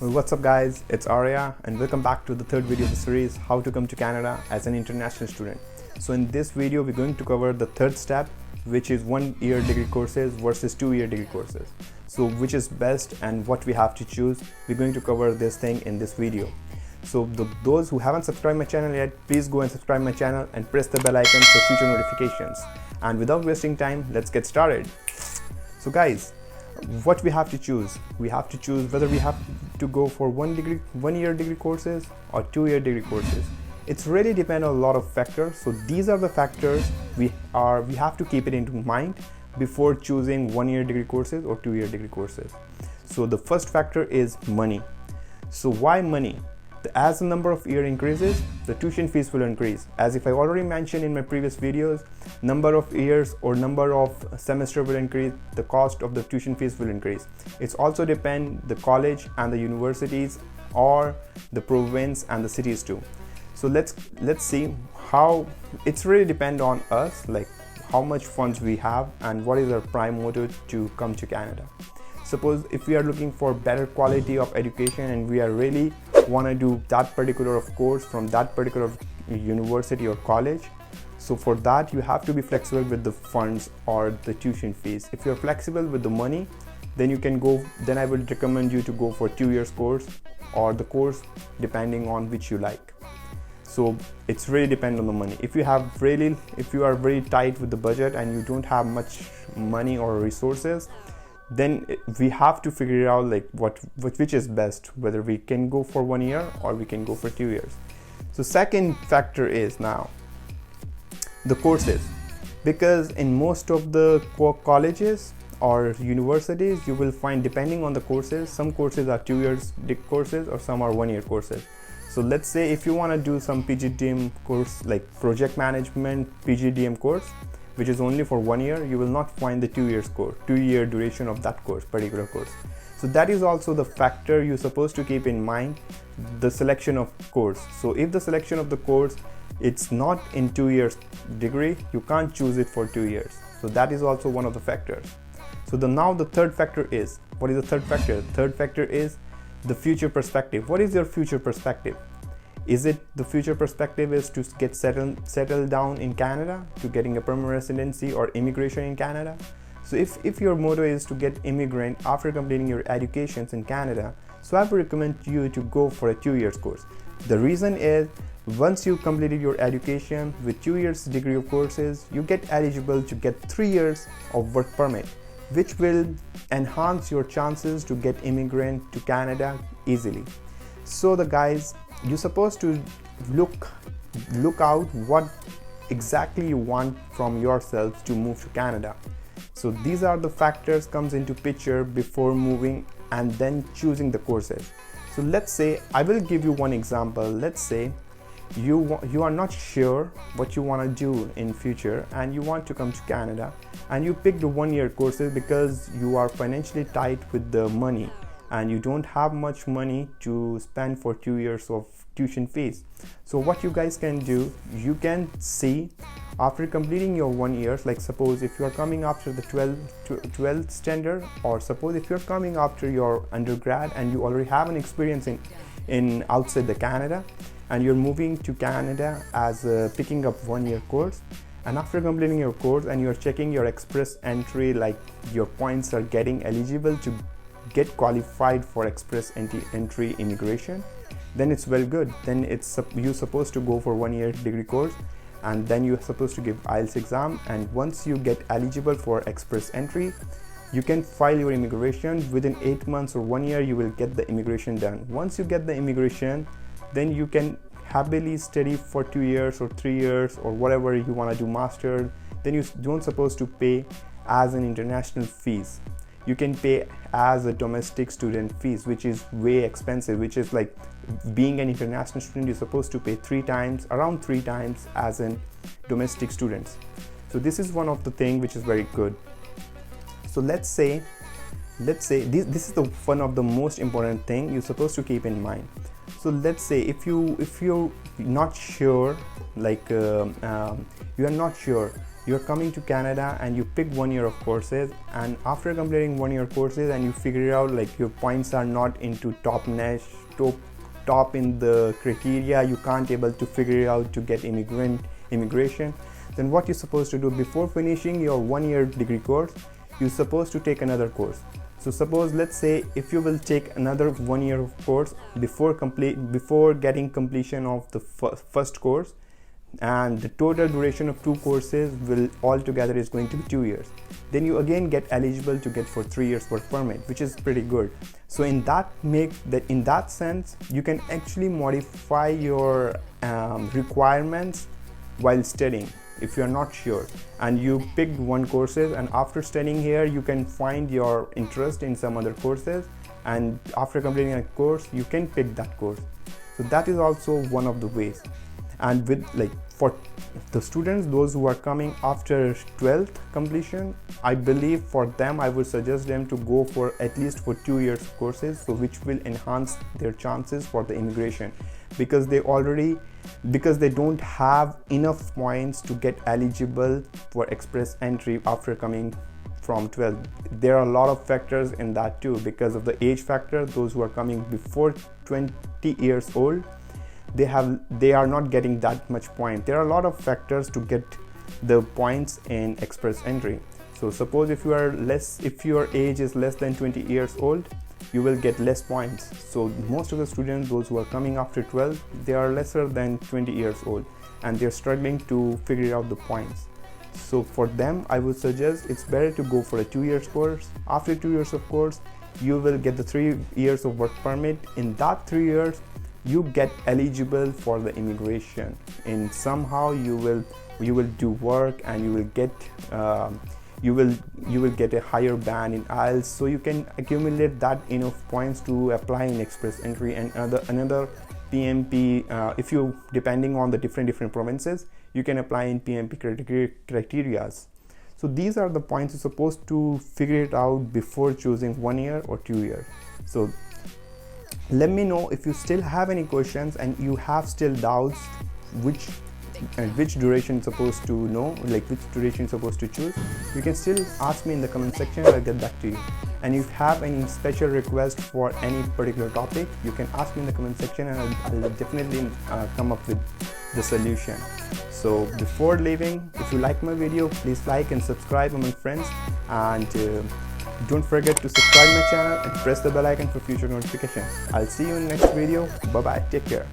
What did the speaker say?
Well, what's up guys, it's Arya and welcome back to the third video of the series, how to come to Canada as an international student. So in this video we're going to cover the third step, which is 1 year degree courses versus 2 year degree courses. So which is best and what we have to choose, we're going to cover this thing in this video. So those who haven't subscribed my channel yet, please go and subscribe my channel and press the bell icon for future notifications. And without wasting time, let's get started. So guys, what we have to choose whether we have to go for 1 year degree courses or 2 year degree courses. It's really depend on a lot of factors. So these are the factors we have to keep it into mind before choosing 1 year degree courses or 2 year degree courses. So the first factor is money. So why money? As the number of year increases, the tuition fees will increase. As if I already mentioned in my previous videos, number of years or number of semester will increase, the cost of the tuition fees will increase. It's also depend the college and the universities or the province and the cities too. So let's see how it's really depend on us, like how much funds we have and what is our prime motive to come to Canada. Suppose if we are looking for better quality of education and we are really want to do that particular course from that particular university or college, so for that you have to be flexible with the funds or the tuition fees. If you're flexible with the money, then you can go, then I would recommend you to go for 2 years course or the course depending on which you like. So it's really depend on the money. If you are very tight with the budget and you don't have much money or resources, then we have to figure out like which is best, whether we can go for 1 year or we can go for 2 years. So second factor is now the courses, because in most of the colleges or universities you will find, depending on the courses, some courses are 2 years courses or some are 1 year courses. So let's say if you want to do some PGDM course like project management PGDM course, which is only for 1 year, you will not find the 2 years course, 2 year duration of that particular course. So that is also the factor you're supposed to keep in mind, the selection of course. So if the selection of the course it's not in 2 years degree, you can't choose it for 2 years. So that is also one of the factors. So now the third factor is, what is the third factor? The third factor is the future perspective. What is your future perspective? Is it the future perspective is to get settled down in Canada, to getting a permanent residency or immigration in Canada? So if your motto is to get immigrant after completing your educations in Canada, so I would recommend you to go for a 2 years course. The reason is, once you completed your education with 2 years degree of courses, you get eligible to get 3 years of work permit, which will enhance your chances to get immigrant to Canada easily. So the guys, you're supposed to look out what exactly you want from yourself to move to Canada. So these are the factors comes into picture before moving and then choosing the courses. So let's say, I will give you one example. Let's say you are not sure what you want to do in future and you want to come to Canada, and you pick the 1 year courses because you are financially tight with the money and you don't have much money to spend for 2 years of tuition fees. So what you guys can do, you can see after completing your 1 year, like suppose if you are coming after the 12th standard, or suppose if you're coming after your undergrad and you already have an experience in outside the Canada and you're moving to Canada as picking up 1 year course, and after completing your course and you're checking your express entry, like your points are getting eligible to get qualified for express entry immigration, then it's well good. Then you're supposed to go for 1 year degree course and then you're supposed to give IELTS exam, and once you get eligible for express entry, you can file your immigration. Within 8 months or 1 year you will get the immigration done. Once you get the immigration, then you can happily study for 2 years or 3 years or whatever you want to do master. Then you don't supposed to pay as an international fees. You can pay as a domestic student fees, which is way expensive, which is like being an international student, you're supposed to pay around three times as in domestic students. So this is one of the thing which is very good. So let's say this is the one of the most important thing you're supposed to keep in mind. So let's say if you're not sure, like you are not sure, you're coming to Canada and you pick 1 year of courses, and after completing 1 year courses and you figure out like your points are not into top niche, top in the criteria, you can't able to figure out to get immigration, then what you're supposed to do before finishing your 1 year degree course, you're supposed to take another course. So suppose, let's say if you will take another 1 year course before getting completion of the first course, and the total duration of 2 courses will altogether is going to be 2 years, then you again get eligible to get for 3 years work permit, which is pretty good. So in that sense, you can actually modify your requirements while studying. If you are not sure and you picked 1 courses, and after studying here you can find your interest in some other courses, and after completing a course you can pick that course. So that is also one of the ways. And with like for the students, those who are coming after 12th completion, I believe for them I would suggest them to go for at least for 2 years courses, so which will enhance their chances for the immigration, because they don't have enough points to get eligible for express entry after coming from 12. There are a lot of factors in that too, because of the age factor. Those who are coming before 20 years old, they are not getting that much point. There are a lot of factors to get the points in express entry. So suppose if your age is less than 20 years old, you will get less points. So most of the students, those who are coming after 12, they are lesser than 20 years old and they're struggling to figure out the points. So for them, I would suggest it's better to go for a 2 years course. After 2 years of course, you will get the 3 years of work permit. In that 3 years, you get eligible for the immigration, and somehow you will do work and you will get a higher band in IELTS, so you can accumulate that enough points to apply in express entry and another PMP. If you, depending on the different provinces, you can apply in PMP criteria. So these are the points you're supposed to figure it out before choosing 1 year or 2 years. So let me know if you still have any questions and you have still doubts which duration supposed to know, like which duration supposed to choose. You can still ask me in the comment section. I'll get back to you. And if you have any special request for any particular topic, you can ask me in the comment section, and I'll definitely come up with the solution. So before leaving, if you like my video, please like and subscribe among friends, and don't forget to subscribe my channel and press the bell icon for future notifications. I'll see you in next video. Bye bye. Take care.